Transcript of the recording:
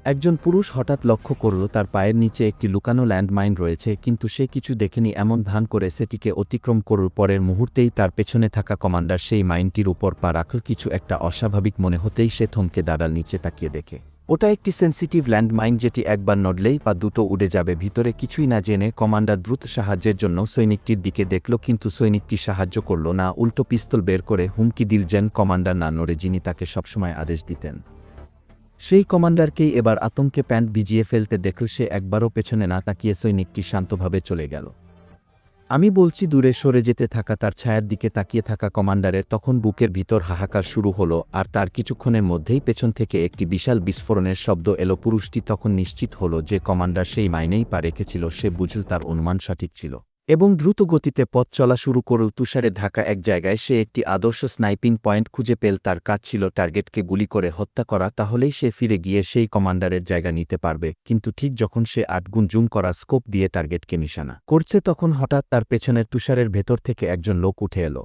একজন পুরুষ হঠাৎ লক্ষ্য করল তার পায়ের নিচে একটি লুকানো ল্যান্ডমাইন রয়েছে, কিন্তু সে কিছু দেখেনি এমন ভান করে সেটিকে অতিক্রম করল। পরের মুহূর্তেই তার পেছনে থাকা কমান্ডার সেই মাইনটির উপর পা রাখল। কিছু একটা অস্বাভাবিক মনে হতেই সে থমকে দাঁড়াল, নিচে তাকিয়ে দেখে ওটা একটি সেন্সিটিভ ল্যান্ডমাইন, যেটি একবার নড়লেই পা দুটো উড়ে যাবে। ভিতরে কিছুই না জেনে কমান্ডার দ্রুত সাহায্যের জন্য সৈনিকটির দিকে দেখল, কিন্তু সৈনিকটি সাহায্য করল না, উল্টো পিস্তল বের করে হুমকি দিল যেন কমান্ডার না নড়ে, যিনি তাকে সবসময় আদেশ দিতেন। সেই কমান্ডারকেই এবার আতঙ্কে প্যান্ট ভিজিয়ে ফেলতে দেখল সে। একবারও পেছনে না তাকিয়ে সৈনিকটি শান্তভাবে চলে গেল। আমি বলছি, দূরে সরে যেতে থাকা তার ছায়ার দিকে তাকিয়ে থাকা কমান্ডারের তখন বুকের ভিতর হাহাকার শুরু হলো, আর তার কিছুক্ষণের মধ্যেই পেছন থেকে একটি বিশাল বিস্ফোরণের শব্দ এলো। পুরুষটি তখন নিশ্চিত হল যে কমান্ডার সেই মাইনেই পা রেখেছিল। সে বুঝল তার অনুমান সঠিক ছিল এবং দ্রুত গতিতে পথ চলা শুরু করল। তুষারে ঢাকা এক জায়গায় সে একটি আদর্শ স্নাইপিং পয়েন্ট খুঁজে পেল। তার কাজ ছিল টার্গেটকে গুলি করে হত্যা করা, তাহলেই সে ফিরে গিয়ে সেই কমান্ডারের জায়গা নিতে পারবে। কিন্তু ঠিক যখন সে 8 গুণ জুম করা স্কোপ দিয়ে টার্গেটকে নিশানা করছে, তখন হঠাৎ তার পেছনের তুষারের ভেতর থেকে একজন লোক উঠে এলো।